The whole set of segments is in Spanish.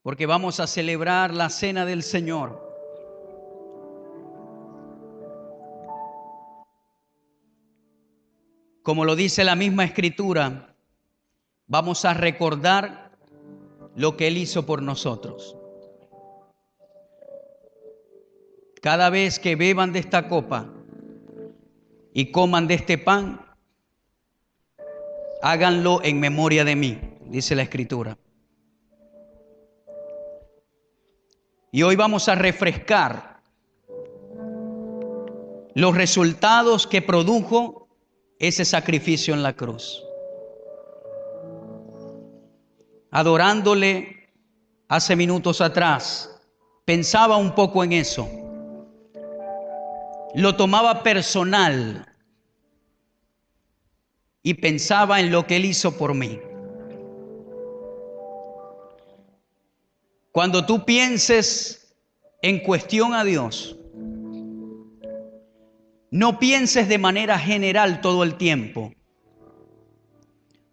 porque vamos a celebrar la cena del Señor. Como lo dice la misma Escritura, vamos a recordar lo que Él hizo por nosotros. Cada vez que beban de esta copa y coman de este pan, háganlo en memoria de mí, dice la Escritura. Y hoy vamos a refrescar los resultados que produjo ese sacrificio en la cruz. Adorándole hace minutos atrás, pensaba un poco en eso. Lo tomaba personal y pensaba en lo que Él hizo por mí. Cuando tú pienses en cuestión a Dios, no pienses de manera general todo el tiempo.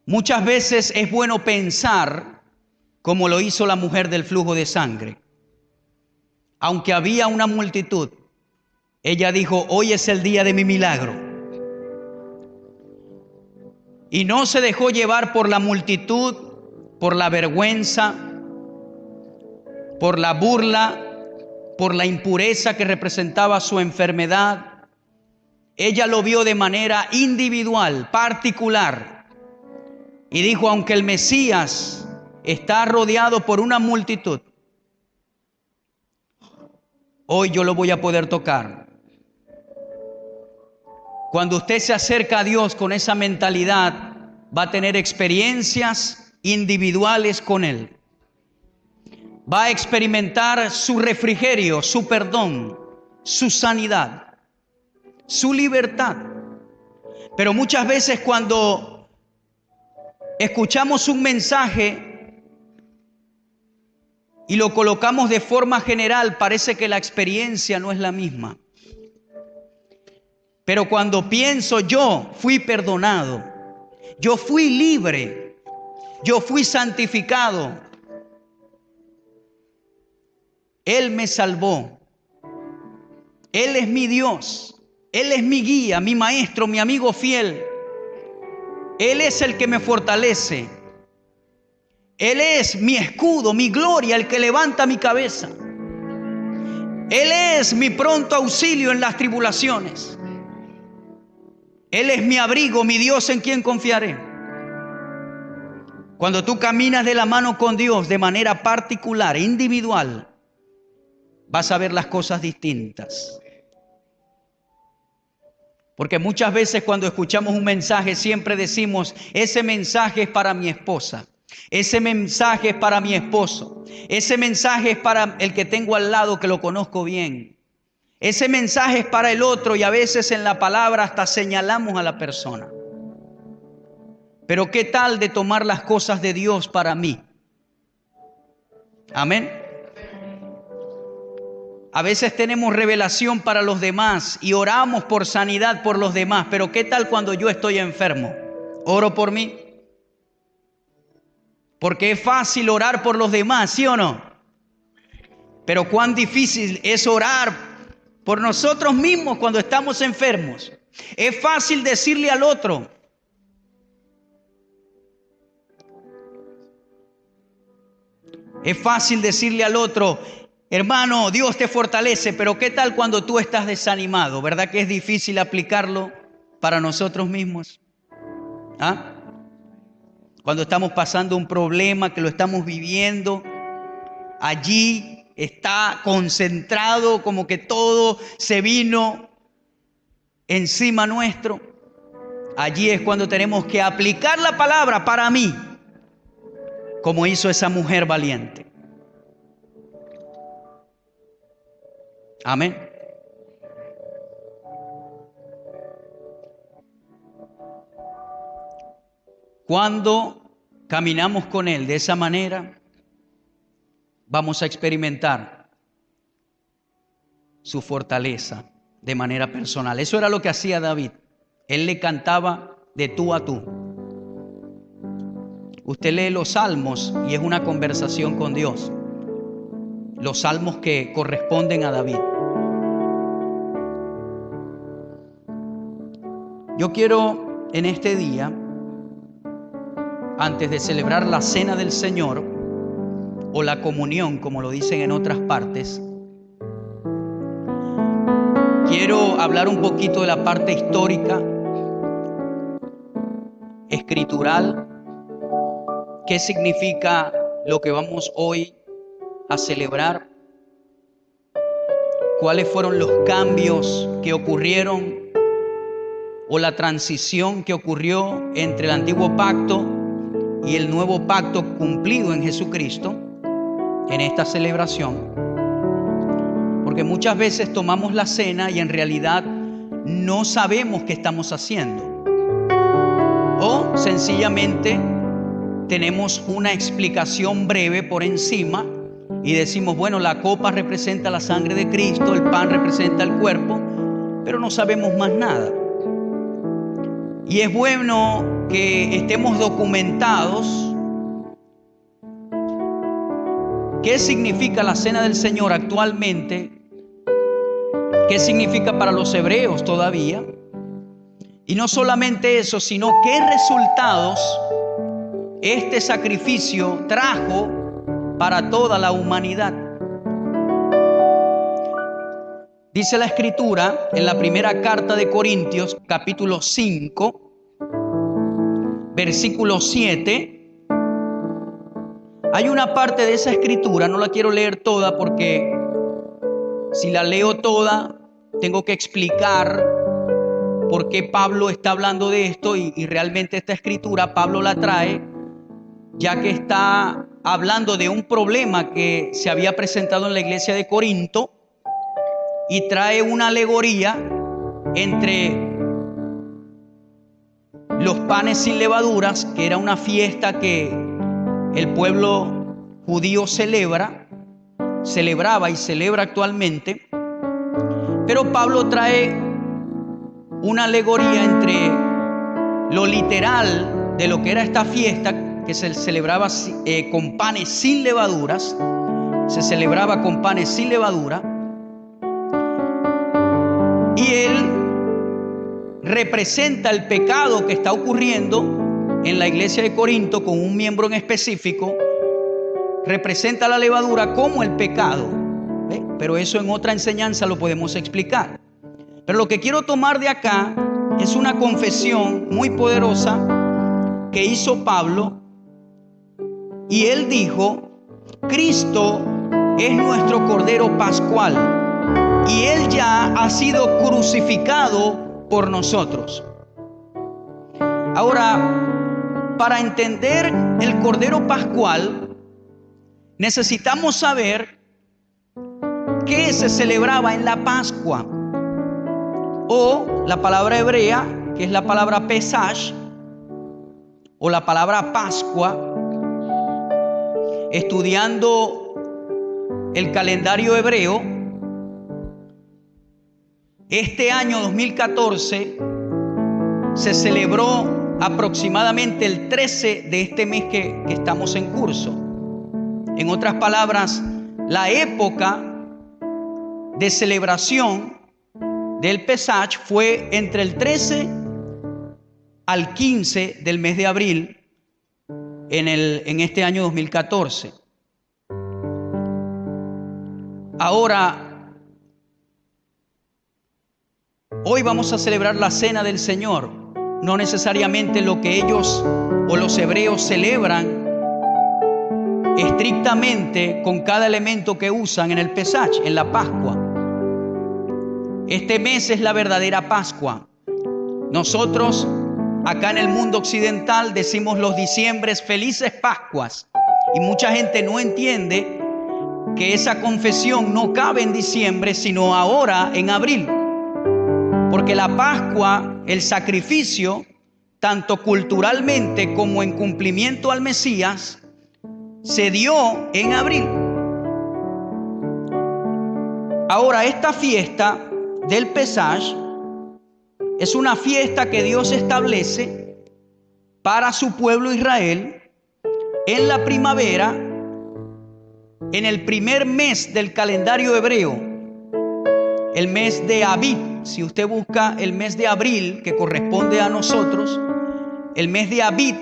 Muchas veces es bueno pensar como lo hizo la mujer del flujo de sangre. Aunque había una multitud, ella dijo: hoy es el día de mi milagro. Y no se dejó llevar por la multitud, por la vergüenza, por la burla, por la impureza que representaba su enfermedad. Ella lo vio de manera individual, particular. Y dijo: aunque el Mesías está rodeado por una multitud, hoy yo lo voy a poder tocar. Cuando usted se acerca a Dios con esa mentalidad, va a tener experiencias individuales con Él. Va a experimentar su refrigerio, su perdón, su sanidad, su libertad. Pero muchas veces cuando escuchamos un mensaje y lo colocamos de forma general, parece que la experiencia no es la misma. Pero cuando pienso, yo fui perdonado, yo fui libre, yo fui santificado, Él me salvó, Él es mi Dios, Él es mi guía, mi maestro, mi amigo fiel, Él es el que me fortalece, Él es mi escudo, mi gloria, el que levanta mi cabeza, Él es mi pronto auxilio en las tribulaciones. Él es mi abrigo, mi Dios en quien confiaré. Cuando tú caminas de la mano con Dios de manera particular, individual, vas a ver las cosas distintas. Porque muchas veces cuando escuchamos un mensaje siempre decimos: ese mensaje es para mi esposa, ese mensaje es para mi esposo, ese mensaje es para el que tengo al lado que lo conozco bien. Ese mensaje es para el otro, y a veces en la palabra hasta señalamos a la persona. Pero ¿qué tal de tomar las cosas de Dios para mí? Amén. A veces tenemos revelación para los demás y oramos por sanidad por los demás. Pero ¿qué tal cuando yo estoy enfermo? ¿Oro por mí? Porque es fácil orar por los demás, ¿sí o no? Pero cuán difícil es orar por nosotros mismos cuando estamos enfermos. Es fácil decirle al otro: hermano, Dios te fortalece. Pero ¿qué tal cuando tú estás desanimado? ¿Verdad que es difícil aplicarlo para nosotros mismos? ¿Ah? Cuando estamos pasando un problema, que lo estamos viviendo, allí está concentrado, como que todo se vino encima nuestro. Allí es cuando tenemos que aplicar la palabra para mí, como hizo esa mujer valiente. Amén. Cuando caminamos con Él de esa manera, vamos a experimentar su fortaleza de manera personal. Eso era lo que hacía David. Él le cantaba de tú a tú. Usted lee los salmos y es una conversación con Dios. Los salmos que corresponden a David. Yo quiero en este día, antes de celebrar la cena del Señor o la comunión, como lo dicen en otras partes, quiero hablar un poquito de la parte histórica, escritural, qué significa lo que vamos hoy a celebrar, cuáles fueron los cambios que ocurrieron o la transición que ocurrió entre el antiguo pacto y el nuevo pacto cumplido en Jesucristo en esta celebración. Porque muchas veces tomamos la cena y en realidad no sabemos qué estamos haciendo. O sencillamente tenemos una explicación breve por encima y decimos, bueno, la copa representa la sangre de Cristo, el pan representa el cuerpo, pero no sabemos más nada. Y es bueno que estemos documentados qué significa la cena del Señor actualmente, qué significa para los hebreos todavía, y no solamente eso, sino qué resultados este sacrificio trajo para toda la humanidad. Dice la Escritura en la primera carta de Corintios, capítulo 5, versículo 7. Hay una parte de esa Escritura, no la quiero leer toda porque si la leo toda, tengo que explicar por qué Pablo está hablando de esto y realmente esta Escritura Pablo la trae ya que está hablando de un problema que se había presentado en la iglesia de Corinto y trae una alegoría entre los panes sin levaduras, que era una fiesta que el pueblo judío celebraba y celebra actualmente. Pero Pablo trae una alegoría entre lo literal de lo que era esta fiesta, que se celebraba con panes sin levaduras, se celebraba con panes sin levadura, y él representa el pecado que está ocurriendo en la iglesia de Corinto con un miembro en específico, representa la levadura como el pecado, ¿ve? Pero eso en otra enseñanza lo podemos explicar. Pero lo que quiero tomar de acá es una confesión muy poderosa que hizo Pablo, y él dijo: Cristo es nuestro Cordero Pascual y Él ya ha sido crucificado por nosotros. Ahora, para entender el Cordero Pascual, necesitamos saber qué se celebraba en la Pascua, o la palabra hebrea, que es la palabra Pesach, o la palabra Pascua. Estudiando el calendario hebreo, este año 2014 se celebró aproximadamente el 13 de este mes que estamos en curso. En otras palabras, la época de celebración del Pesach fue entre el 13 al 15 del mes de abril en este año 2014. Ahora, hoy vamos a celebrar la cena del Señor, no necesariamente lo que ellos o los hebreos celebran estrictamente con cada elemento que usan en el Pesach, en la Pascua. Este mes es la verdadera Pascua. Nosotros acá en el mundo occidental decimos los diciembres felices Pascuas, y mucha gente no entiende que esa confesión no cabe en diciembre, sino ahora en abril. Porque la Pascua, el sacrificio, tanto culturalmente como en cumplimiento al Mesías, se dio en abril. Ahora, esta fiesta del Pesach es una fiesta que Dios establece para su pueblo Israel en la primavera, en el primer mes del calendario hebreo, el mes de Abib. Si usted busca el mes de abril, que corresponde a nosotros, el mes de Abib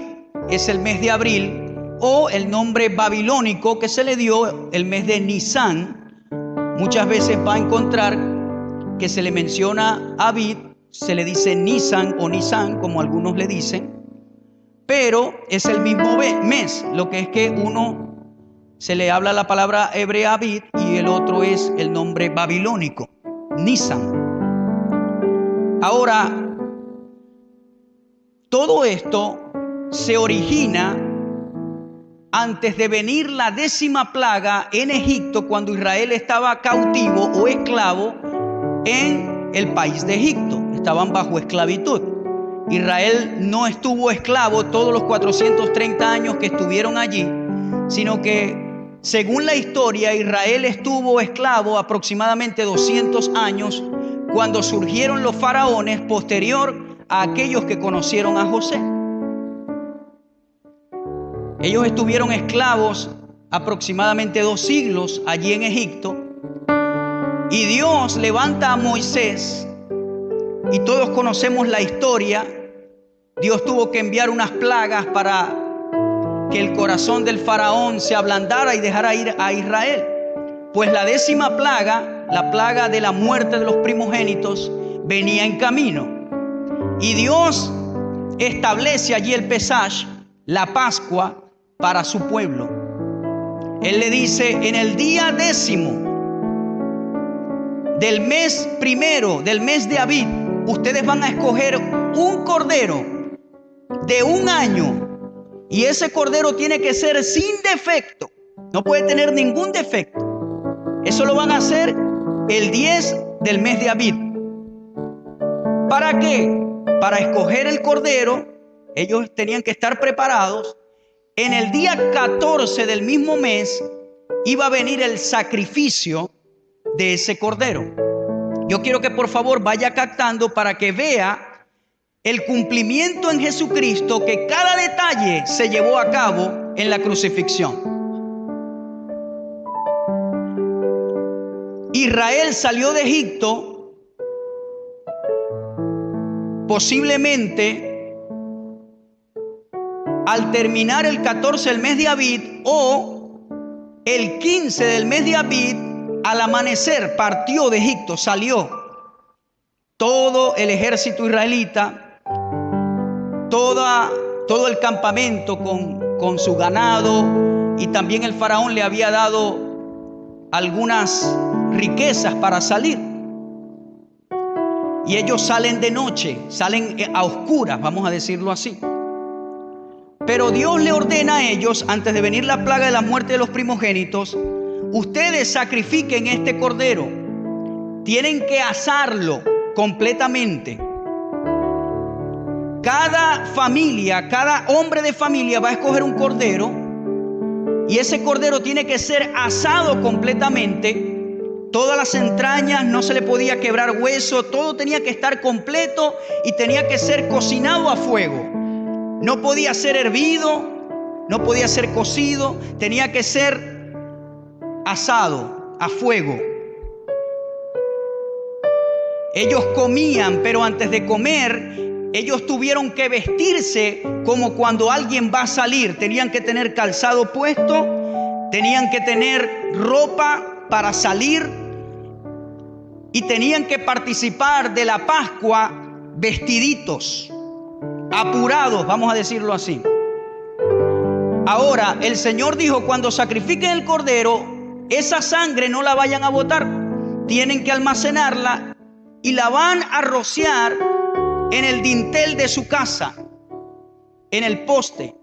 es el mes de abril, o el nombre babilónico que se le dio, el mes de Nisán. Muchas veces va a encontrar que se le menciona Abib, se le dice Nisan o Nisán, como algunos le dicen, pero es el mismo mes. Lo que es que uno se le habla la palabra hebrea Abib y el otro es el nombre babilónico, Nisan. Ahora, todo esto se origina antes de venir la 10ª plaga en Egipto, cuando Israel estaba cautivo o esclavo en el país de Egipto. Estaban bajo esclavitud. Israel no estuvo esclavo todos los 430 años que estuvieron allí, sino que, según la historia, Israel estuvo esclavo aproximadamente 200 años cuando surgieron los faraones posterior a aquellos que conocieron a José. Ellos estuvieron esclavos aproximadamente 2 siglos allí en Egipto, y Dios levanta a Moisés, y todos conocemos la historia. Dios tuvo que enviar unas plagas para que el corazón del faraón se ablandara y dejara ir a Israel. Pues la 10ª plaga, la plaga de la muerte de los primogénitos, venía en camino. Y Dios establece allí el Pesach, la Pascua, para su pueblo. Él le dice: en el día 10º del mes primero, del mes de Abib, ustedes van a escoger un cordero de 1 año. Y ese cordero tiene que ser sin defecto. No puede tener ningún defecto. Eso lo van a hacer el 10 del mes de Abib. ¿Para qué? Para escoger el cordero, ellos tenían que estar preparados. En el día 14 del mismo mes iba a venir el sacrificio de ese cordero. Yo quiero que por favor vaya captando para que vea el cumplimiento en Jesucristo, que cada detalle se llevó a cabo en la crucifixión. Israel salió de Egipto posiblemente al terminar el 14 del mes de Abib, o el 15 del mes de Abib, al amanecer partió de Egipto, salió todo el ejército israelita, todo el campamento con su ganado, y también el faraón le había dado algunas riquezas para salir. Y ellos salen de noche, salen a oscuras, vamos a decirlo así. Pero Dios le ordena a ellos, antes de venir la plaga de la muerte de los primogénitos: ustedes sacrifiquen este cordero, tienen que asarlo completamente. Cada familia, cada hombre de familia va a escoger un cordero, y ese cordero tiene que ser asado completamente. Todas las entrañas, no se le podía quebrar hueso, todo tenía que estar completo y tenía que ser cocinado a fuego. No podía ser hervido, no podía ser cocido, tenía que ser asado a fuego. Ellos comían, pero antes de comer, ellos tuvieron que vestirse como cuando alguien va a salir. Tenían que tener calzado puesto, tenían que tener ropa para salir, y tenían que participar de la Pascua vestiditos, apurados, vamos a decirlo así. Ahora, el Señor dijo: cuando sacrifiquen el cordero, esa sangre no la vayan a botar, tienen que almacenarla y la van a rociar en el dintel de su casa, en el poste,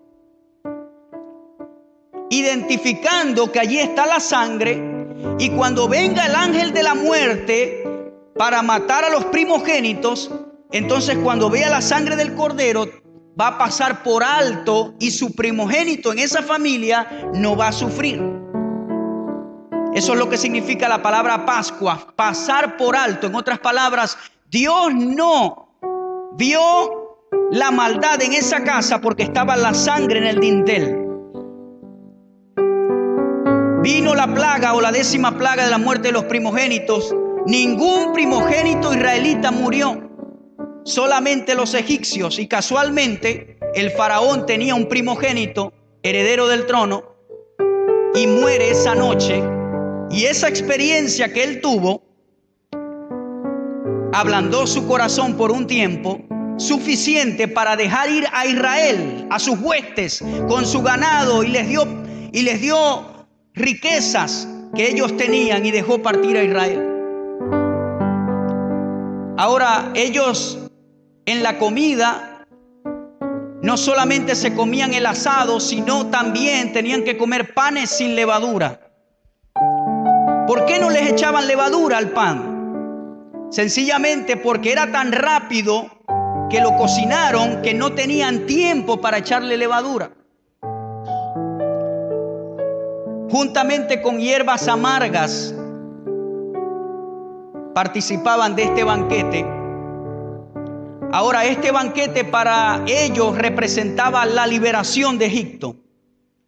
identificando que allí está la sangre. Y cuando venga el ángel de la muerte para matar a los primogénitos, entonces cuando vea la sangre del cordero, va a pasar por alto, y su primogénito en esa familia no va a sufrir. Eso es lo que significa la palabra Pascua, pasar por alto. En otras palabras, Dios no vio la maldad en esa casa porque estaba la sangre en el dintel. vino la plaga o la 10ª plaga de la muerte de los primogénitos, ningún primogénito israelita murió, solamente los egipcios. Y casualmente el faraón tenía un primogénito, heredero del trono, y muere esa noche. Y esa experiencia que él tuvo ablandó su corazón por un tiempo suficiente para dejar ir a Israel, a sus huestes, con su ganado, y les dio riquezas que ellos tenían, y dejó partir a Israel. Ahora ellos en la comida no solamente se comían el asado, sino también tenían que comer panes sin levadura. ¿Por qué no les echaban levadura al pan? Sencillamente porque era tan rápido que lo cocinaron que no tenían tiempo para echarle levadura. Juntamente con hierbas amargas participaban de este banquete. Ahora, este banquete para ellos representaba la liberación de Egipto,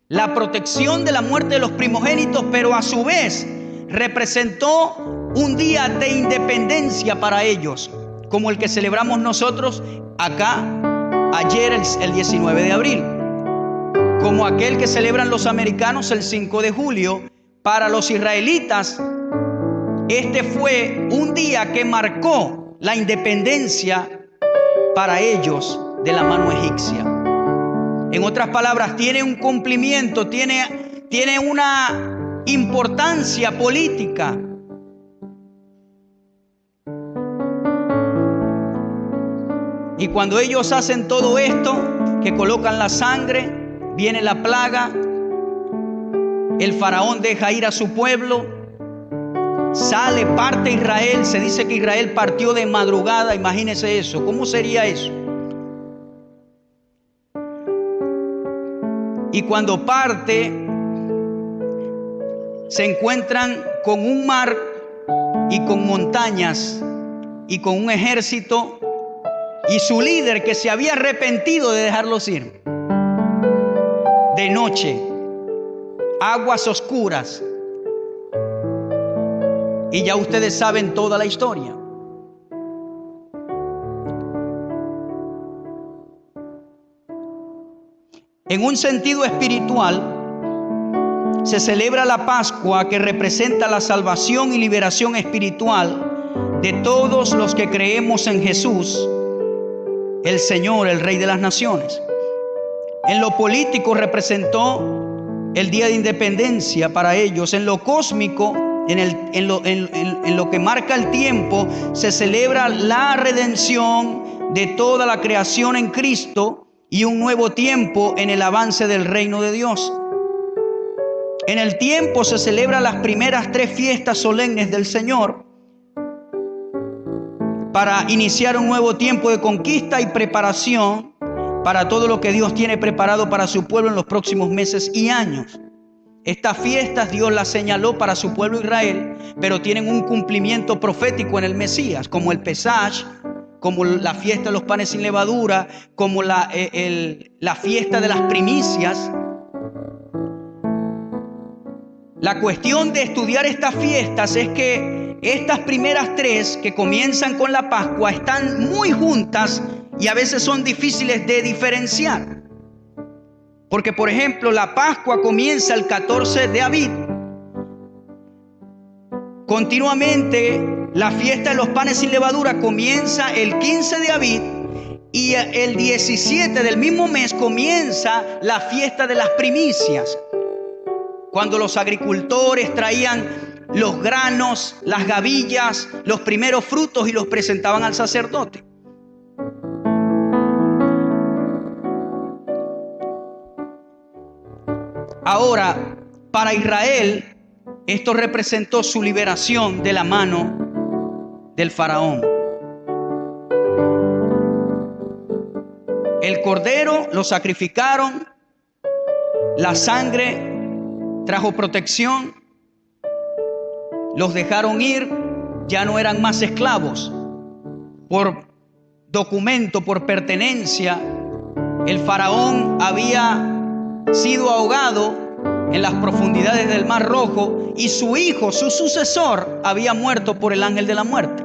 la protección de la muerte de los primogénitos, pero a su vez representó un día de independencia para ellos, como el que celebramos nosotros acá ayer, el 19 de abril, como aquel que celebran los americanos el 5 de julio. Para los israelitas, este fue un día que marcó la independencia para ellos de la mano egipcia. En otras palabras, tiene un cumplimiento, tiene una importancia política. Y cuando ellos hacen todo esto, que colocan la sangre, viene la plaga, el faraón deja ir a su pueblo, sale, parte Israel. Se dice que Israel partió de madrugada. Imagínense eso. ¿Cómo sería eso? Y cuando parte, se encuentran con un mar y con montañas y con un ejército, y su líder que se había arrepentido de dejarlos ir. De noche, aguas oscuras. Y ya ustedes saben toda la historia. En un sentido espiritual, se celebra la Pascua, que representa la salvación y liberación espiritual de todos los que creemos en Jesús, el Señor, el Rey de las Naciones. En lo político representó el día de independencia para ellos. En lo cósmico, en lo que marca el tiempo, se celebra la redención de toda la creación en Cristo y un nuevo tiempo en el avance del reino de Dios. En el tiempo se celebran las primeras 3 fiestas solemnes del Señor para iniciar un nuevo tiempo de conquista y preparación para todo lo que Dios tiene preparado para su pueblo en los próximos meses y años. Estas fiestas Dios las señaló para su pueblo Israel, pero tienen un cumplimiento profético en el Mesías, como el Pesach, como la fiesta de los panes sin levadura, como la fiesta de las primicias. La cuestión de estudiar estas fiestas es que estas primeras 3 que comienzan con la Pascua están muy juntas y a veces son difíciles de diferenciar. Porque, por ejemplo, la Pascua comienza el 14 de Abib. Continuamente, la fiesta de los panes sin levadura comienza el 15 de Abib, y el 17 del mismo mes comienza la fiesta de las primicias, cuando los agricultores traían los granos, las gavillas, los primeros frutos y los presentaban al sacerdote. Ahora, para Israel, esto representó su liberación de la mano del faraón. El cordero lo sacrificaron, la sangre trajo protección, los dejaron ir, ya no eran más esclavos. Por documento, por pertenencia, el faraón había sido ahogado en las profundidades del Mar Rojo, y su hijo, su sucesor, había muerto por el ángel de la muerte.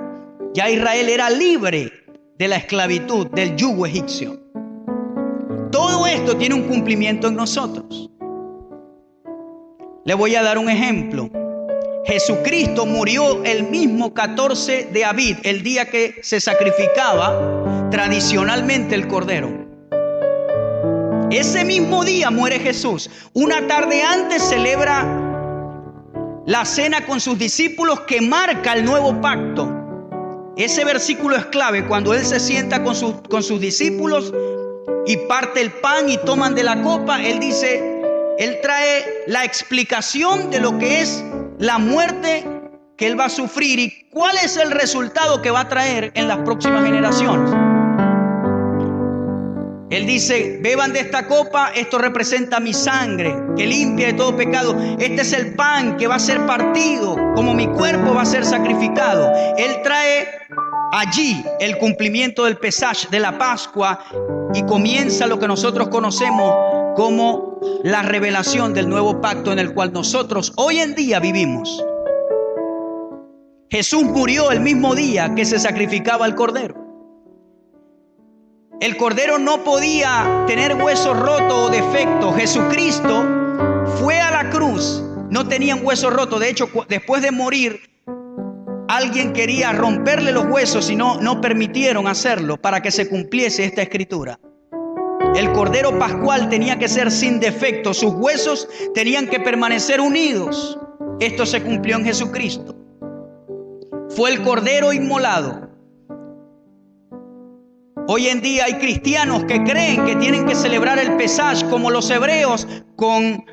Ya Israel era libre de la esclavitud, del yugo egipcio. Todo esto tiene un cumplimiento en nosotros. Le voy a dar un ejemplo. Jesucristo murió el mismo 14 de Abib, el día que se sacrificaba tradicionalmente el cordero. Ese mismo día muere Jesús. Una tarde antes celebra la cena con sus discípulos que marca el nuevo pacto. Ese versículo es clave. Cuando Él se sienta con sus discípulos y parte el pan y toman de la copa, Él dice, Él trae la explicación de lo que es la muerte que Él va a sufrir y cuál es el resultado que va a traer en las próximas generaciones. Él dice, beban de esta copa, esto representa mi sangre que limpia de todo pecado. Este es el pan que va a ser partido, como mi cuerpo va a ser sacrificado. Él trae allí el cumplimiento del Pesaj, de la Pascua, y comienza lo que nosotros conocemos como la revelación del nuevo pacto en el cual nosotros hoy en día vivimos. Jesús murió el mismo día que se sacrificaba el cordero. El cordero no podía tener huesos rotos o defectos. Jesucristo fue a la cruz, no tenía un hueso roto. De hecho, después de morir, alguien quería romperle los huesos y no permitieron hacerlo para que se cumpliese esta escritura. El cordero pascual tenía que ser sin defecto, sus huesos tenían que permanecer unidos. Esto se cumplió en Jesucristo. Fue el cordero inmolado. Hoy en día hay cristianos que creen que tienen que celebrar el Pesaj como los hebreos con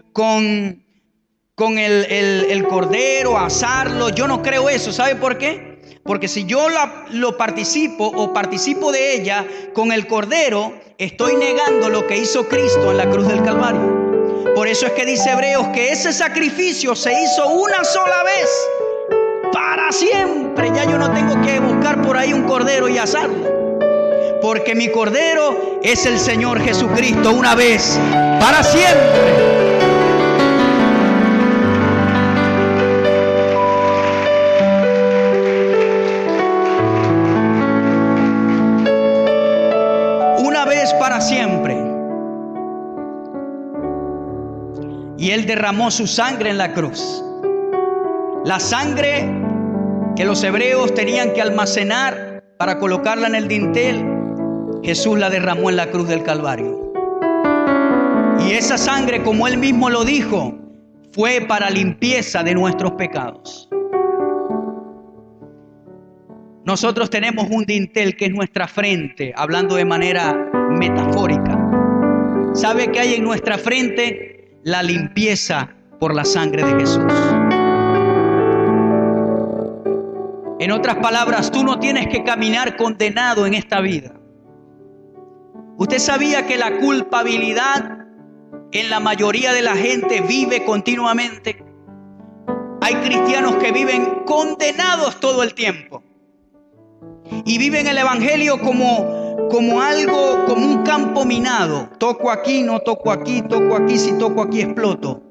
el cordero, asarlo. Yo no creo eso. ¿Sabe por qué? Porque si yo lo participo o participo de ella con el cordero, estoy negando lo que hizo Cristo en la cruz del Calvario. Por eso es que dice Hebreos que ese sacrificio se hizo una sola vez, para siempre. Ya yo no tengo que buscar por ahí un cordero y asarlo. Porque mi cordero es el Señor Jesucristo, una vez, para siempre. Una vez para siempre. Y Él derramó su sangre en la cruz. La sangre que los hebreos tenían que almacenar para colocarla en el dintel, Jesús la derramó en la cruz del Calvario. Y esa sangre, como Él mismo lo dijo, fue para limpieza de nuestros pecados. Nosotros tenemos un dintel que es nuestra frente, hablando de manera metafórica. ¿Sabe qué hay en nuestra frente? La limpieza por la sangre de Jesús. En otras palabras, tú no tienes que caminar condenado en esta vida. ¿Usted sabía que la culpabilidad en la mayoría de la gente vive continuamente? Hay cristianos que viven condenados todo el tiempo y viven el evangelio como algo, como un campo minado. Toco aquí, no toco aquí, toco aquí, si toco aquí exploto.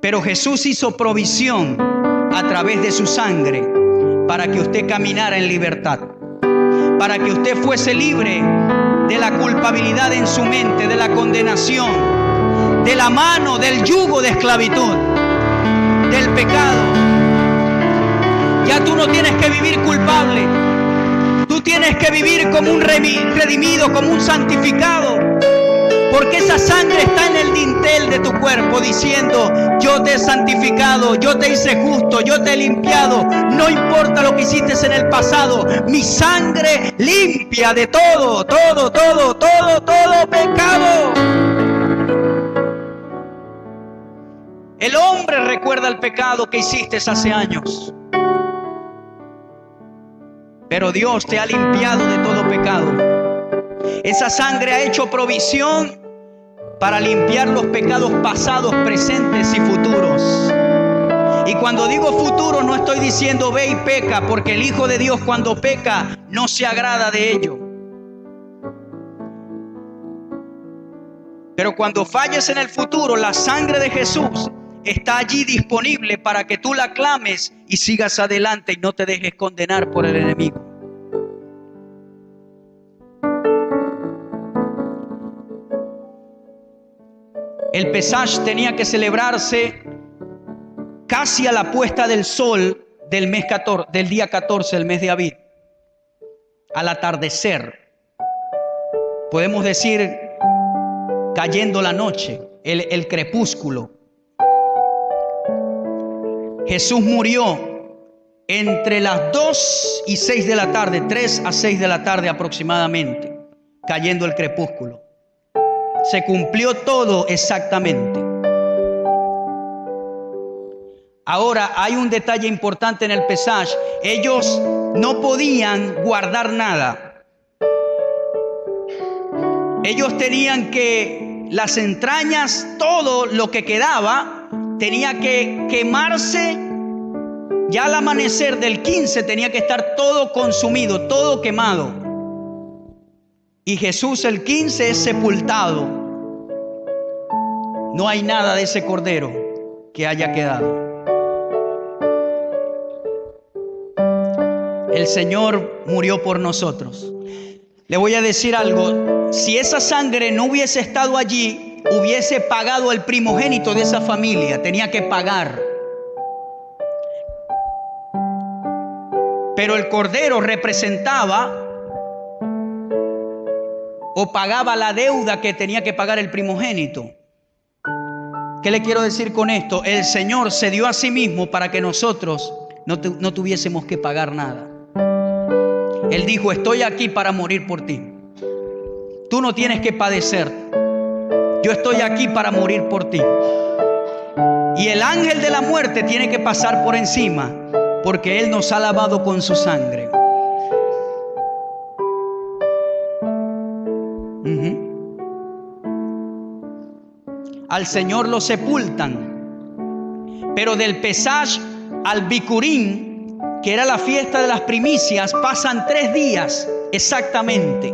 Pero Jesús hizo provisión a través de su sangre para que usted caminara en libertad. Para que usted fuese libre de la culpabilidad en su mente, de la condenación, de la mano, del yugo de esclavitud, del pecado. Ya tú no tienes que vivir culpable. Tú tienes que vivir como un redimido, como un santificado. Porque esa sangre está en el dintel de tu cuerpo diciendo, yo te he santificado, yo te hice justo, yo te he limpiado. No importa lo que hiciste en el pasado, mi sangre limpia de todo pecado. El hombre recuerda el pecado que hiciste hace años. Pero Dios te ha limpiado de todo pecado. Esa sangre ha hecho provisión para limpiar los pecados pasados, presentes y futuros. Y cuando digo futuro no estoy diciendo ve y peca, porque el Hijo de Dios cuando peca no se agrada de ello. Pero cuando falles en el futuro, la sangre de Jesús está allí disponible para que tú la clames y sigas adelante y no te dejes condenar por el enemigo. El Pesaj tenía que celebrarse casi a la puesta del sol del mes 14, del día 14 del mes de Abib, al atardecer. Podemos decir cayendo la noche, el crepúsculo. Jesús murió entre las 2 y 6 de la tarde, 3 a 6 de la tarde aproximadamente, cayendo el crepúsculo. Se cumplió todo exactamente. Ahora hay un detalle importante en el Pesaj. Ellos no podían guardar nada. Ellos tenían que, las entrañas, todo lo que quedaba, tenía que quemarse. Ya al amanecer del 15 tenía que estar todo consumido, todo quemado. Y Jesús el 15 es sepultado. No hay nada de ese cordero que haya quedado. El Señor murió por nosotros. Le voy a decir algo. Si esa sangre no hubiese estado allí, hubiese pagado el primogénito de esa familia. Tenía que pagar. Pero el cordero representaba o pagaba la deuda que tenía que pagar el primogénito. ¿Qué le quiero decir con esto? El Señor se dio a sí mismo para que nosotros no tuviésemos que pagar nada. Él dijo: estoy aquí para morir por ti. Tú no tienes que padecer. Yo estoy aquí para morir por ti. Y el ángel de la muerte tiene que pasar por encima, porque Él nos ha lavado con su sangre. Al Señor lo sepultan. Pero del Pesaj al Bikurim, que era la fiesta de las primicias, pasan 3 días exactamente.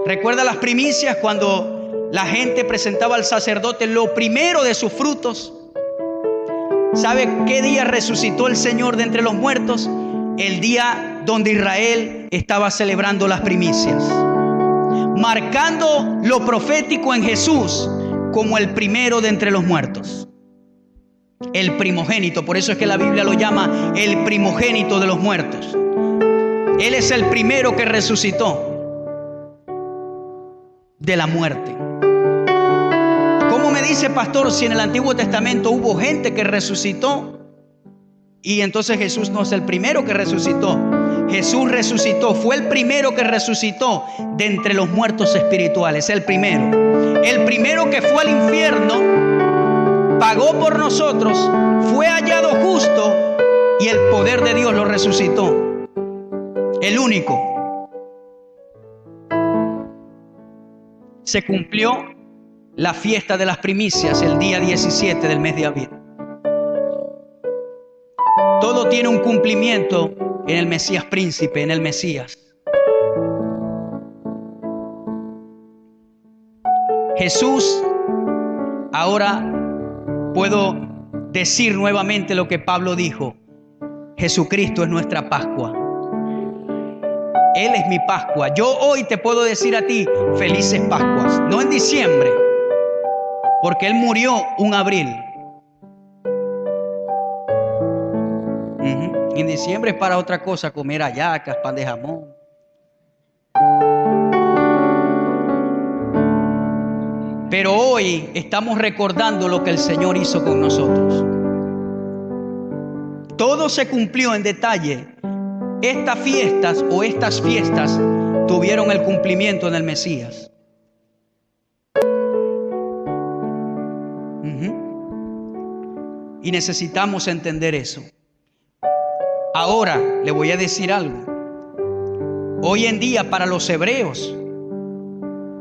¿Recuerda las primicias cuando la gente presentaba al sacerdote lo primero de sus frutos? ¿Sabe qué día resucitó el Señor de entre los muertos? El día donde Israel estaba celebrando las primicias, marcando lo profético en Jesús como el primero de entre los muertos, el primogénito. Por eso es que la Biblia lo llama el primogénito de los muertos. Él es el primero que resucitó de la muerte. ¿Cómo me dice, pastor, si en el Antiguo Testamento hubo gente que resucitó? Y entonces Jesús no es el primero que resucitó. Jesús resucitó, fue el primero que resucitó de entre los muertos espirituales, el primero. El primero que fue al infierno, pagó por nosotros, fue hallado justo y el poder de Dios lo resucitó. El único. Se cumplió la fiesta de las primicias el día 17 del mes de Abib. Todo tiene un cumplimiento en el Mesías príncipe, en el Mesías. Jesús, ahora puedo decir nuevamente lo que Pablo dijo: Jesucristo es nuestra Pascua. Él es mi Pascua. Yo hoy te puedo decir a ti: felices Pascuas. No en diciembre, porque Él murió un abril. En diciembre es para otra cosa, comer hallacas, pan de jamón. Pero hoy estamos recordando lo que el Señor hizo con nosotros. Todo se cumplió en detalle. Estas fiestas tuvieron el cumplimiento en el Mesías. Y necesitamos entender eso. Ahora le voy a decir algo. Hoy en día, para los hebreos,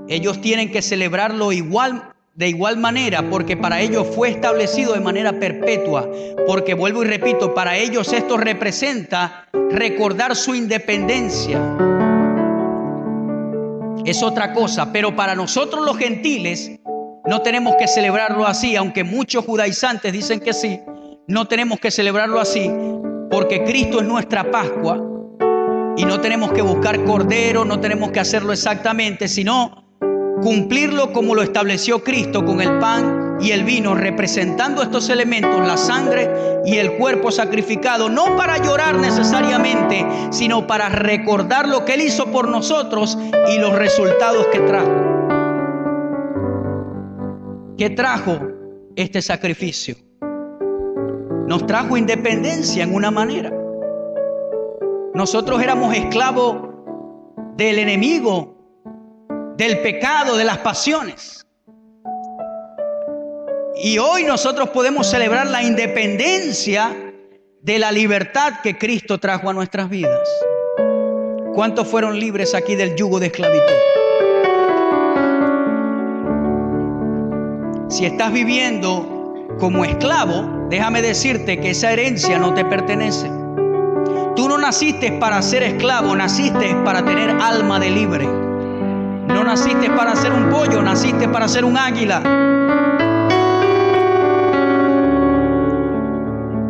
ellos tienen que celebrarlo de igual manera, porque para ellos fue establecido de manera perpetua. Porque vuelvo y repito, para ellos esto representa recordar su independencia. es otra cosa. Pero para nosotros los gentiles no tenemos que celebrarlo así, aunque muchos judaizantes dicen que sí. No tenemos que celebrarlo así porque Cristo es nuestra Pascua y no tenemos que buscar cordero, no tenemos que hacerlo exactamente, sino cumplirlo como lo estableció Cristo con el pan y el vino, representando estos elementos, la sangre y el cuerpo sacrificado, no para llorar necesariamente, sino para recordar lo que Él hizo por nosotros y los resultados que trajo. ¿Qué trajo este sacrificio? Nos trajo independencia en una manera. Nosotros éramos esclavos del enemigo, del pecado, de las pasiones. Y hoy nosotros podemos celebrar la independencia de la libertad que Cristo trajo a nuestras vidas. ¿Cuántos fueron libres aquí del yugo de esclavitud? Si estás viviendo como esclavo, déjame decirte que esa herencia no te pertenece. Tú no naciste para ser esclavo, naciste para tener alma de libre. No naciste para ser un pollo, naciste para ser un águila.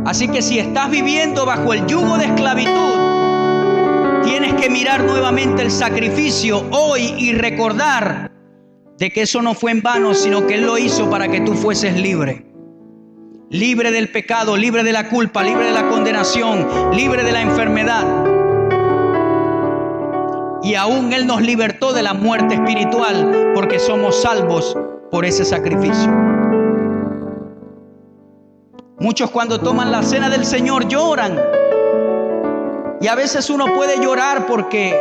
Así que si estás viviendo bajo el yugo de esclavitud, tienes que mirar nuevamente el sacrificio hoy y recordar de que eso no fue en vano, sino que Él lo hizo para que tú fueses libre. Libre del pecado, libre de la culpa, libre de la condenación, libre de la enfermedad. Y aún Él nos libertó de la muerte espiritual porque somos salvos por ese sacrificio. Muchos cuando toman la cena del Señor lloran. Y a veces uno puede llorar porque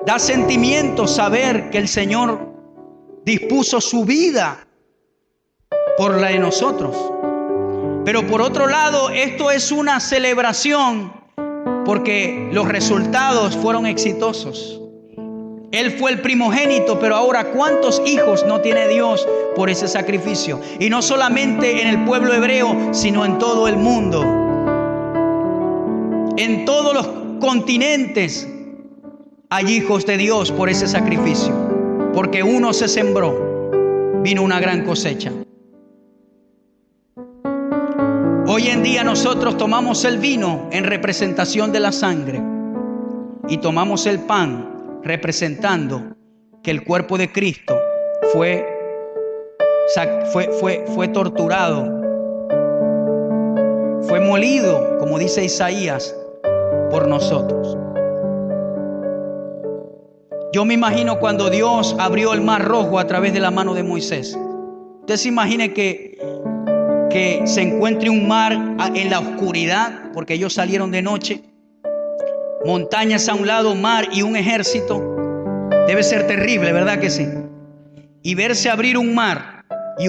da sentimiento saber que el Señor dispuso su vida por la de nosotros. Pero por otro lado, esto es una celebración porque los resultados fueron exitosos. Él fue el primogénito, pero ahora ¿cuántos hijos no tiene Dios por ese sacrificio? Y no solamente en el pueblo hebreo, sino en todo el mundo. En todos los continentes hay hijos de Dios por ese sacrificio. Porque uno se sembró, vino una gran cosecha. Hoy en día nosotros tomamos el vino en representación de la sangre y tomamos el pan representando que el cuerpo de Cristo fue torturado, fue molido, como dice Isaías, por nosotros. Yo me imagino cuando Dios abrió el mar rojo a través de la mano de Moisés. Usted se imagine que se encuentre un mar en la oscuridad, porque ellos salieron de noche, montañas a un lado, mar y un ejército. Debe ser terrible, ¿verdad que sí? Y verse abrir un mar y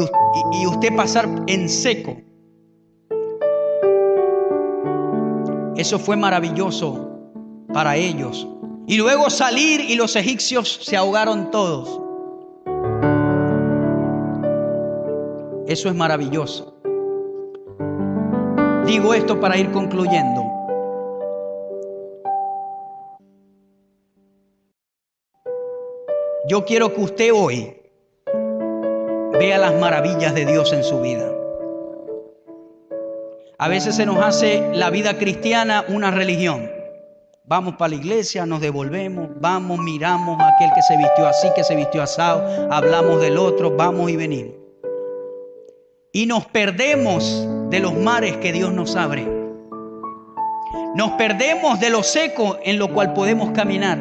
usted pasar en seco. Eso fue maravilloso para ellos. Y luego salir y los egipcios se ahogaron todos. Eso es maravilloso. Digo esto para ir concluyendo. Yo quiero que usted hoy vea las maravillas de Dios en su vida. A veces se nos hace la vida cristiana una religión. Vamos para la iglesia, nos devolvemos, vamos, miramos a aquel que se vistió así, que se vistió asado, hablamos del otro, vamos y venimos. Y nos perdemos de los mares que Dios nos abre. Nos perdemos de lo seco en lo cual podemos caminar.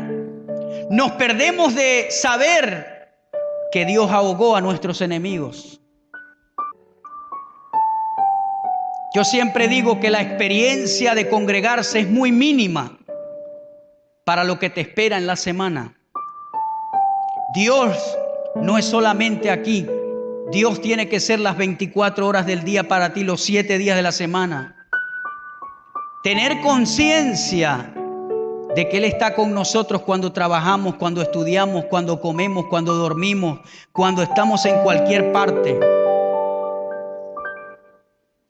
Nos perdemos de saber que Dios ahogó a nuestros enemigos. Yo siempre digo que la experiencia de congregarse es muy mínima para lo que te espera en la semana. Dios no es solamente aquí. Dios tiene que ser las 24 horas del día para ti, los 7 días de la semana. Tener conciencia de que Él está con nosotros cuando trabajamos, cuando estudiamos, cuando comemos, cuando dormimos, cuando estamos en cualquier parte.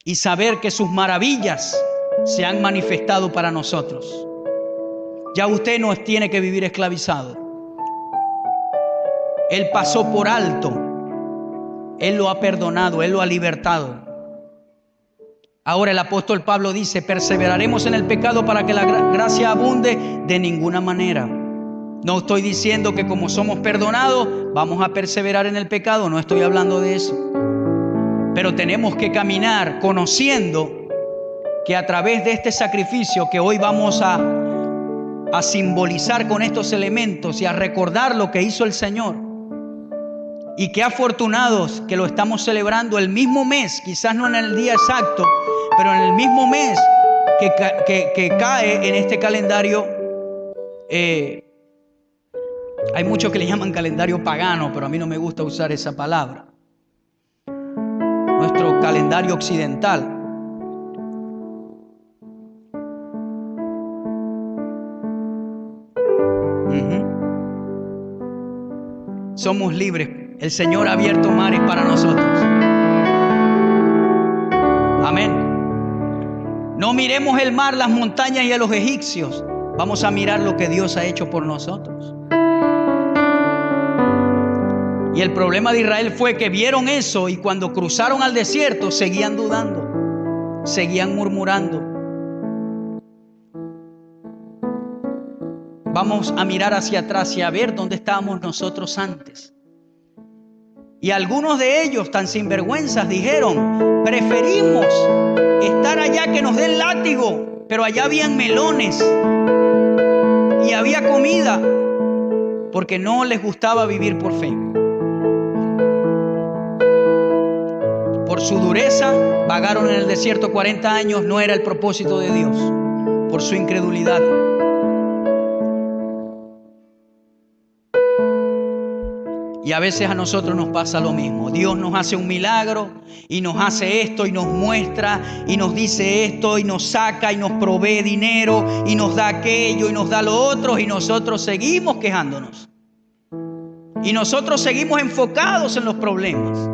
Y saber que sus maravillas se han manifestado para nosotros. Ya usted no tiene que vivir esclavizado. Él pasó por alto. Él lo ha perdonado, Él lo ha libertado. Ahora el apóstol Pablo dice: perseveraremos en el pecado para que la gracia abunde. De ninguna manera. No estoy diciendo que como somos perdonados vamos a perseverar en el pecado. No estoy hablando de eso. Pero tenemos que caminar conociendo que a través de este sacrificio que hoy vamos a simbolizar con estos elementos y a recordar lo que hizo el Señor. Y qué afortunados que lo estamos celebrando el mismo mes, quizás no en el día exacto, pero en el mismo mes que cae en este calendario. Hay muchos que le llaman calendario pagano, pero a mí no me gusta usar esa palabra. Nuestro calendario occidental. Somos libres. El Señor ha abierto mares para nosotros. Amén. No miremos el mar, las montañas y a los egipcios. Vamos a mirar lo que Dios ha hecho por nosotros. Y el problema de Israel fue que vieron eso y cuando cruzaron al desierto seguían dudando, seguían murmurando. Vamos a mirar hacia atrás y a ver dónde estábamos nosotros antes. Y algunos de ellos, tan sinvergüenzas, dijeron: preferimos estar allá que nos den látigo. Pero allá habían melones y había comida, porque no les gustaba vivir por fe. Por su dureza vagaron en el desierto 40 años. No era el propósito de Dios. Por su incredulidad. Y a veces a nosotros nos pasa lo mismo. Dios nos hace un milagro y nos hace esto y nos muestra y nos dice esto y nos saca y nos provee dinero y nos da aquello y nos da lo otro, y nosotros seguimos quejándonos. Y nosotros seguimos enfocados en los problemas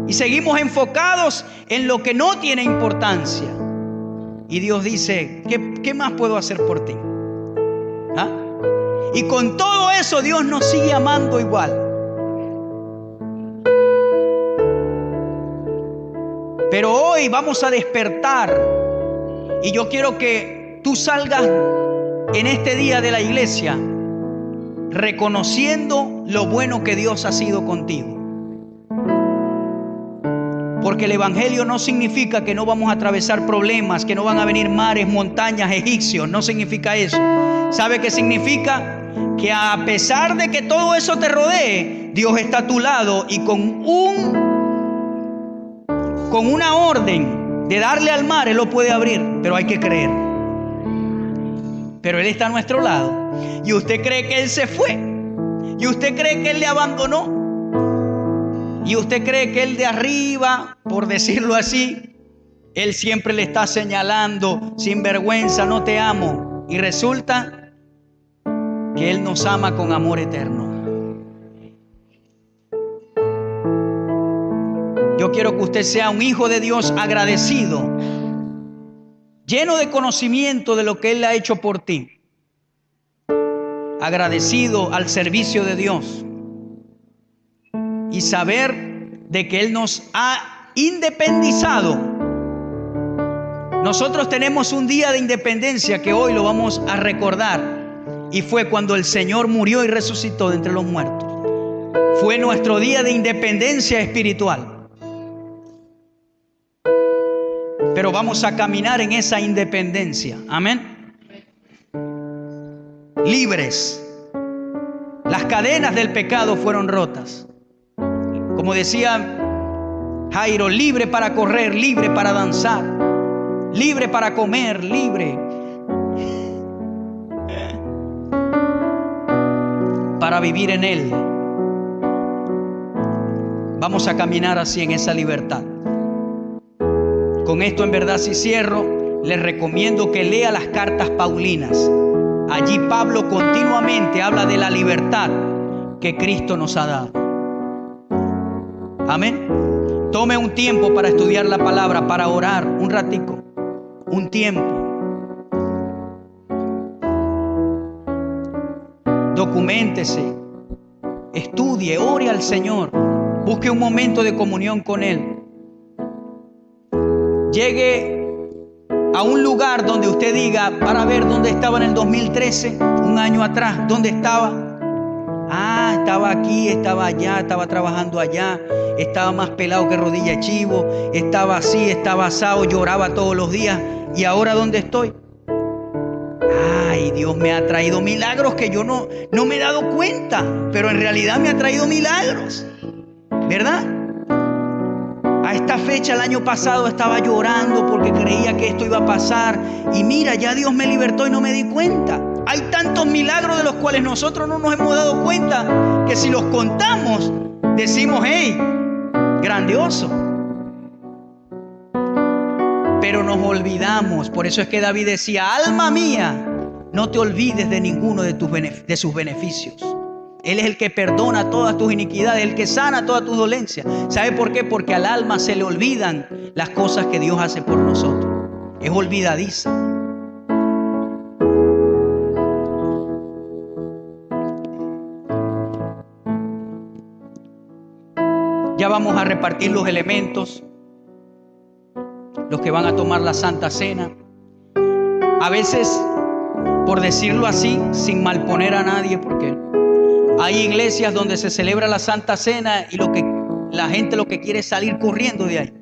y seguimos enfocados en lo que no tiene importancia. Y Dios dice: ¿qué más puedo hacer por ti? ¿Ah? Y con todo eso Dios nos sigue amando igual. Pero hoy vamos a despertar y yo quiero que tú salgas en este día de la iglesia reconociendo lo bueno que Dios ha sido contigo. Porque el evangelio no significa que no vamos a atravesar problemas, que no van a venir mares, montañas, egipcios. No significa eso. ¿Sabe qué significa? Que a pesar de que todo eso te rodee, Dios está a tu lado y con una orden de darle al mar, Él lo puede abrir, pero hay que creer. Pero Él está a nuestro lado. Y usted cree que Él se fue. Y usted cree que Él le abandonó. Y usted cree que Él de arriba, por decirlo así, Él siempre le está señalando: sin vergüenza, no te amo. Y resulta que Él nos ama con amor eterno. Yo quiero que usted sea un hijo de Dios agradecido, lleno de conocimiento de lo que Él ha hecho por ti, agradecido al servicio de Dios y saber de que Él nos ha independizado. Nosotros tenemos un día de independencia que hoy lo vamos a recordar, y fue cuando el Señor murió y resucitó de entre los muertos. Fue nuestro día de independencia espiritual. Pero vamos a caminar en esa independencia. Amén. Libres. Las cadenas del pecado fueron rotas. Como decía Jairo, libre para correr, libre para danzar, libre para comer, libre para vivir en Él. Vamos a caminar así en esa libertad. Con esto en verdad sí cierro. Les recomiendo que lea las cartas paulinas. Allí Pablo continuamente habla de la libertad que Cristo nos ha dado. Amén. Tome un tiempo para estudiar la palabra, para orar un ratico, un tiempo. Documéntese. estudie, ore al Señor, busque un momento de comunión con Él. Llegue a un lugar donde usted diga, para ver dónde estaba en el 2013, un año atrás, dónde estaba. Ah, estaba aquí, estaba allá, estaba trabajando allá, estaba más pelado que rodilla de chivo, estaba así, estaba asado, lloraba todos los días. ¿Y ahora dónde estoy? Ay, Dios me ha traído milagros que yo no me he dado cuenta, pero en realidad me ha traído milagros, ¿verdad? A esta fecha el año pasado estaba llorando porque creía que esto iba a pasar y mira, ya Dios me libertó y no me di cuenta. Hay tantos milagros de los cuales nosotros no nos hemos dado cuenta que si los contamos decimos, hey, grandioso. Pero nos olvidamos. Por eso es que David decía, alma mía, no te olvides de ninguno de sus beneficios. Él es el que perdona todas tus iniquidades, el que sana todas tus dolencias. ¿Sabe por qué? Porque al alma se le olvidan las cosas que Dios hace por nosotros. Es olvidadiza. Ya vamos a repartir los elementos, los que van a tomar la Santa Cena. A veces, por decirlo así, sin malponer a nadie, porque hay iglesias donde se celebra la Santa Cena y la gente lo que quiere es salir corriendo de ahí.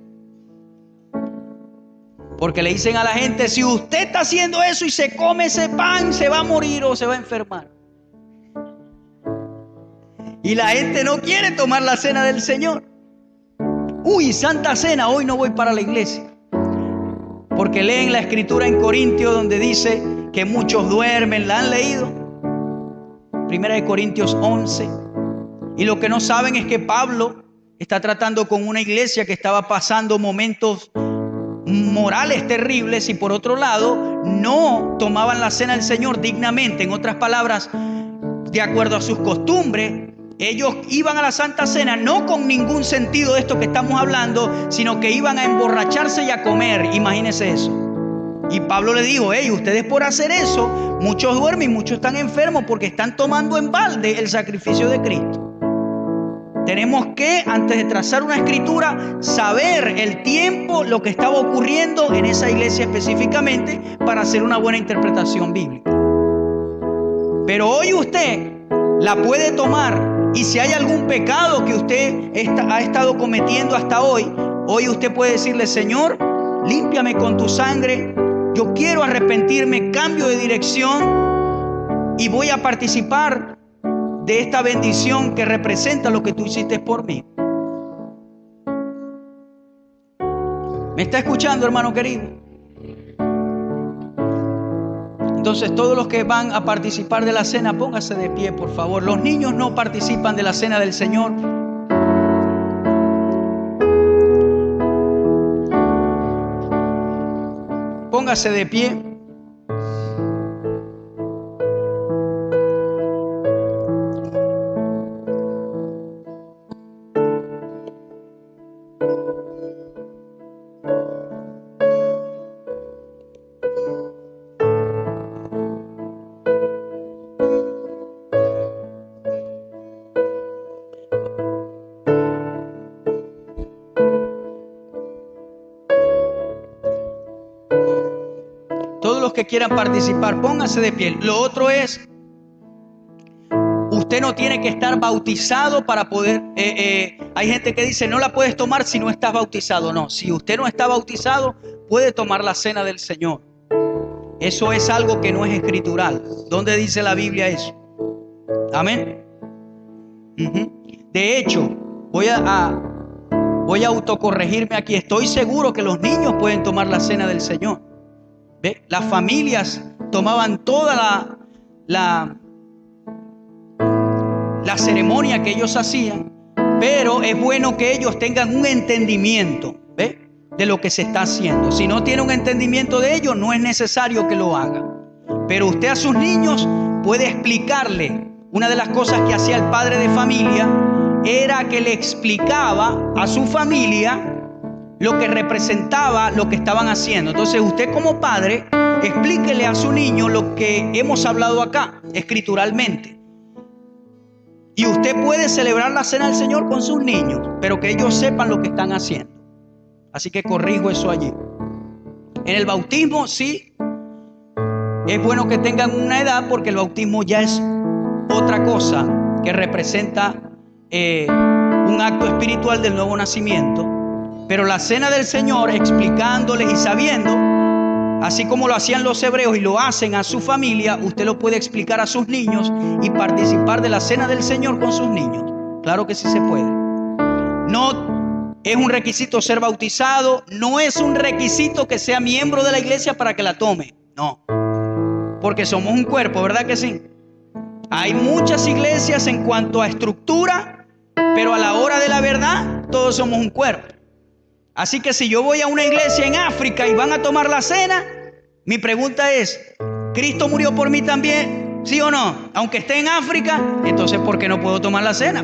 Porque le dicen a la gente, si usted está haciendo eso y se come ese pan, se va a morir o se va a enfermar. Y la gente no quiere tomar la cena del Señor. Uy, Santa Cena, hoy no voy para la iglesia. Porque leen la escritura en Corintios donde dice que muchos duermen. ¿La han leído? 1 Corintios 11. Y lo que no saben es que Pablo está tratando con una iglesia que estaba pasando momentos morales terribles y por otro lado no tomaban la cena del Señor dignamente. En otras palabras, de acuerdo a sus costumbres, ellos iban a la Santa Cena no con ningún sentido de esto que estamos hablando, sino que iban a emborracharse y a comer. Imagínense eso. Y Pablo le dijo, hey, ustedes por hacer eso, muchos duermen y muchos están enfermos porque están tomando en balde el sacrificio de Cristo. Tenemos que, antes de trazar una escritura, saber el tiempo, lo que estaba ocurriendo en esa iglesia específicamente para hacer una buena interpretación bíblica. Pero hoy usted la puede tomar. Y si hay algún pecado que usted ha estado cometiendo hasta hoy, hoy usted puede decirle, Señor, límpiame con tu sangre, yo quiero arrepentirme, cambio de dirección y voy a participar de esta bendición que representa lo que tú hiciste por mí. ¿Me está escuchando, hermano querido? Entonces todos los que van a participar de la cena, póngase de pie, por favor. Los niños no participan de la cena del Señor. Póngase de pie. Que quieran participar, pónganse de pie. Lo otro es, usted no tiene que estar bautizado para poder, hay gente que dice no la puedes tomar si no estás bautizado. No, si usted no está bautizado puede tomar la cena del Señor. Eso es algo que no es escritural. ¿Dónde dice la Biblia eso? Amén. De hecho, voy a autocorregirme aquí. Estoy seguro que los niños pueden tomar la cena del Señor. ¿Ve? Las familias tomaban toda la ceremonia que ellos hacían, pero es bueno que ellos tengan un entendimiento, ¿ve? De lo que se está haciendo. Si no tiene un entendimiento de ello, no es necesario que lo haga. Pero usted a sus niños puede explicarle. Una de las cosas que hacía el padre de familia era que le explicaba a su familia lo que representaba lo que estaban haciendo. Entonces usted como padre, explíquele a su niño lo que hemos hablado acá, escrituralmente. Y usted puede celebrar la cena del Señor con sus niños, pero que ellos sepan lo que están haciendo. Así que corrijo eso allí. En el bautismo sí, es bueno que tengan una edad, porque el bautismo ya es otra cosa que representa un acto espiritual del nuevo nacimiento. Pero la cena del Señor, explicándoles y sabiendo, así como lo hacían los hebreos y lo hacen a su familia, usted lo puede explicar a sus niños y participar de la cena del Señor con sus niños. Claro que sí se puede. No es un requisito ser bautizado, no es un requisito que sea miembro de la iglesia para que la tome. No, porque somos un cuerpo, ¿verdad que sí? Hay muchas iglesias en cuanto a estructura, pero a la hora de la verdad, todos somos un cuerpo. Así que si yo voy a una iglesia en África y van a tomar la cena, mi pregunta es, ¿Cristo murió por mí también? ¿Sí o no? Aunque esté en África, entonces ¿por qué no puedo tomar la cena?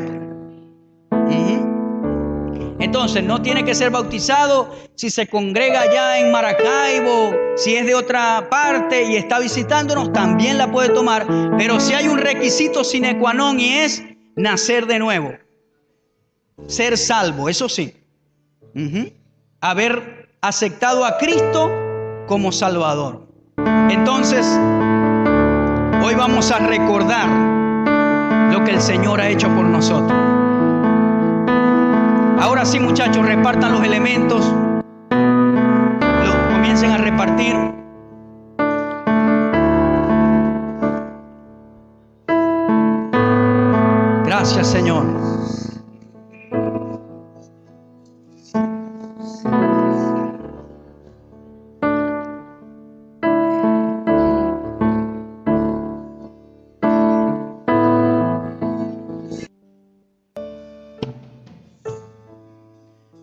Entonces no tiene que ser bautizado si se congrega allá en Maracaibo, si es de otra parte y está visitándonos, también la puede tomar. Pero si hay un requisito sine qua non y es nacer de nuevo, ser salvo, eso sí. Haber aceptado a Cristo como Salvador. Entonces, hoy vamos a recordar lo que el Señor ha hecho por nosotros. Ahora sí, muchachos, repartan los elementos. Comiencen a repartir. Gracias, Señor.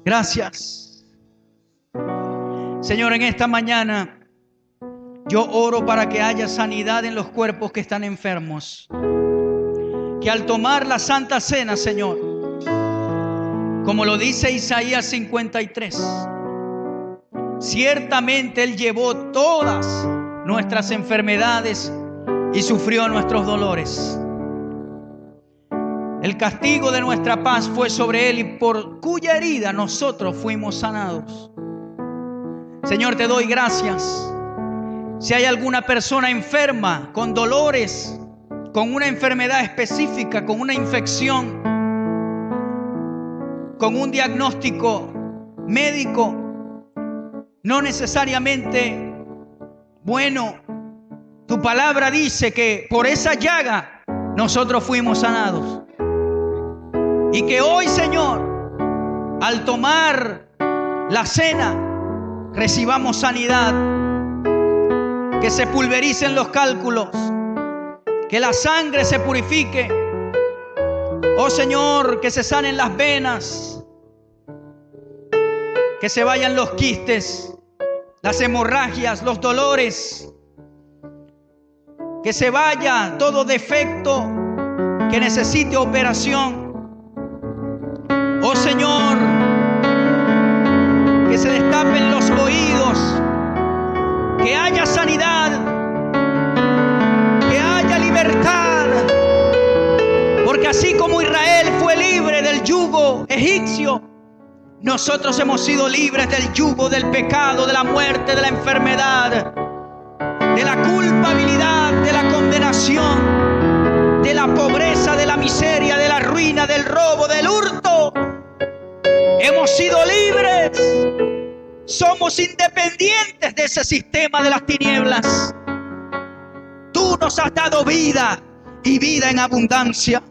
Gracias. Señor, en esta mañana yo oro para que haya sanidad en los cuerpos que están enfermos. Que al tomar la Santa Cena, Señor, como lo dice Isaías 53, ciertamente Él llevó todas nuestras enfermedades y sufrió nuestros dolores. El castigo de nuestra paz fue sobre Él y por cuya herida nosotros fuimos sanados. Señor, te doy gracias. Si hay alguna persona enferma, con dolores, con una enfermedad específica, con una infección, con un diagnóstico médico, no necesariamente bueno, tu palabra dice que por esa llaga nosotros fuimos sanados. Y que hoy, Señor, al tomar la cena, recibamos sanidad, que se pulvericen los cálculos, que la sangre se purifique. Oh Señor, que se sanen las venas, que se vayan los quistes, las hemorragias, los dolores, que se vaya todo defecto que necesite operación. Oh Señor, que se destapen los oídos, que haya sanidad, que haya libertad, porque así como Israel fue libre del yugo egipcio, nosotros hemos sido libres del yugo del pecado, de la muerte, de la enfermedad, de la culpabilidad, de la condenación, de la pobreza, de la miseria, de la ruina, del robo, del hurto. Hemos sido libres. Somos independientes de ese sistema de las tinieblas. Tú nos has dado vida y vida en abundancia.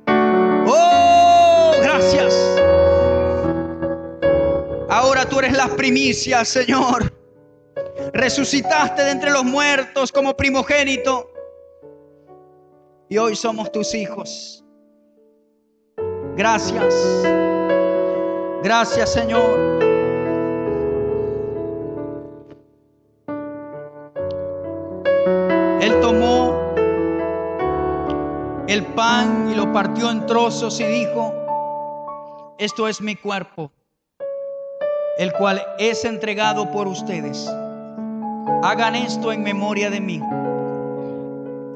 Oh, gracias. Ahora tú eres la primicia, Señor. Resucitaste de entre los muertos como primogénito. Y hoy somos tus hijos. Gracias. Gracias, Señor. Él tomó el pan y lo partió en trozos y dijo: esto es mi cuerpo, el cual es entregado por ustedes. Hagan esto en memoria de mí.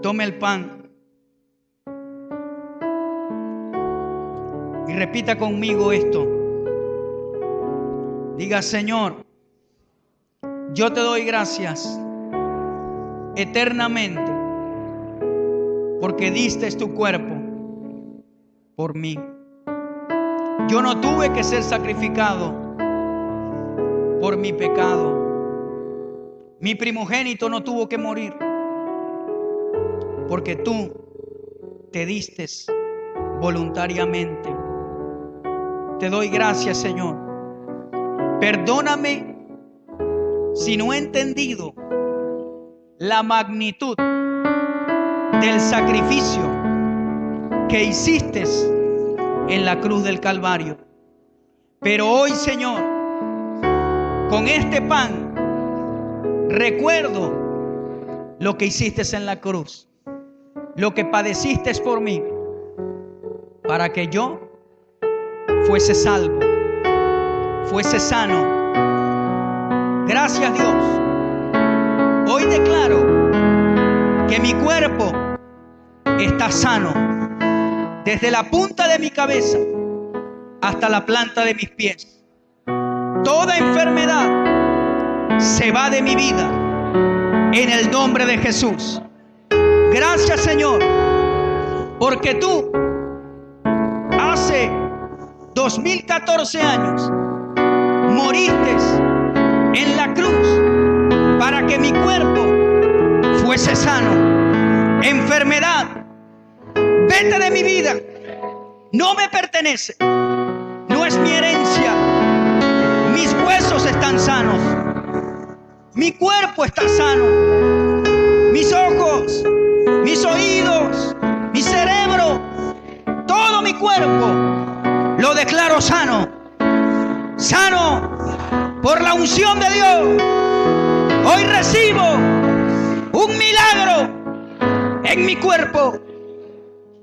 Tome el pan. Y repita conmigo esto. Diga: Señor, yo te doy gracias eternamente porque diste tu cuerpo por mí. Yo no tuve que ser sacrificado por mi pecado. Mi primogénito no tuvo que morir porque tú te diste voluntariamente. Te doy gracias, Señor. Perdóname si no he entendido la magnitud del sacrificio que hiciste en la cruz del Calvario. Pero hoy, Señor, con este pan recuerdo lo que hiciste en la cruz, lo que padeciste por mí, para que yo fuese salvo, fuese sano. Gracias, Dios. Hoy declaro que mi cuerpo está sano, desde la punta de mi cabeza hasta la planta de mis pies. Toda enfermedad se va de mi vida en el nombre de Jesús. Gracias, Señor, porque tú hace 2014 años moriste en la cruz para que mi cuerpo fuese sano. Enfermedad, vete de mi vida. No me pertenece. No es mi herencia. Mis huesos están sanos. Mi cuerpo está sano. Mis ojos, mis oídos, mi cerebro, todo mi cuerpo lo declaro sano. Sano por la unción de Dios. Hoy recibo un milagro en mi cuerpo.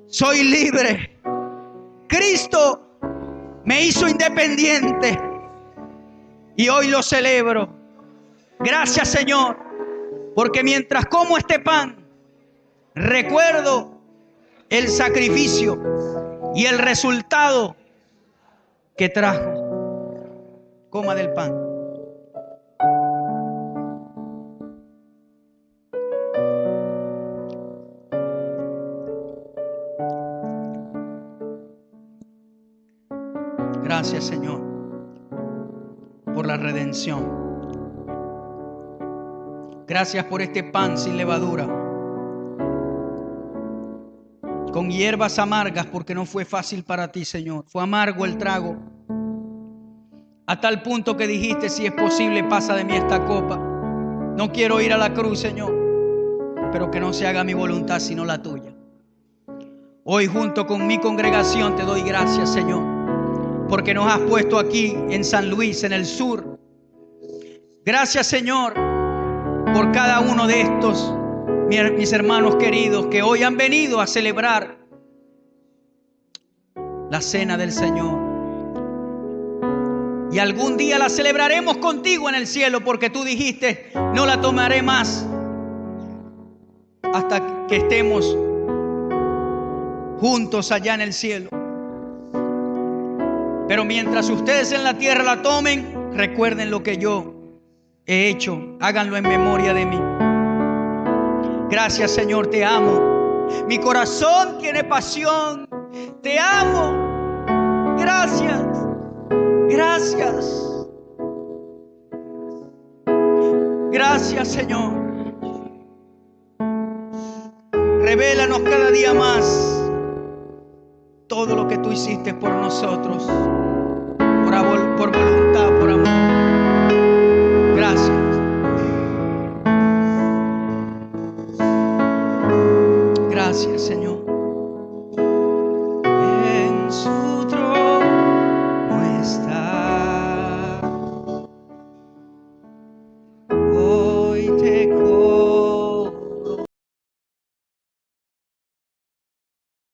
Soy libre. Cristo me hizo independiente y hoy lo celebro. Gracias, Señor, porque mientras como este pan, recuerdo el sacrificio y el resultado que trajo. Coma del pan. Gracias, Señor, por la redención. Gracias por este pan sin levadura, con hierbas amargas, porque no fue fácil para ti, Señor. Fue amargo el trago, a tal punto que dijiste: si es posible, pasa de mí esta copa. No quiero ir a la cruz, Señor, pero que no se haga mi voluntad sino la tuya. Hoy, junto con mi congregación, te doy gracias, Señor, porque nos has puesto aquí en San Luis, en el sur. Gracias, Señor, por cada uno de estos, mis hermanos queridos, que hoy han venido a celebrar la cena del Señor. Y algún día la celebraremos contigo en el cielo, porque tú dijiste: no la tomaré más hasta que estemos juntos allá en el cielo. Pero mientras ustedes en la tierra la tomen, recuerden lo que yo he hecho. Háganlo en memoria de mí. Gracias, Señor, te amo. Mi corazón tiene pasión. Te amo. Gracias. Gracias. Gracias, Señor. Revélanos cada día más todo lo que tú hiciste por nosotros.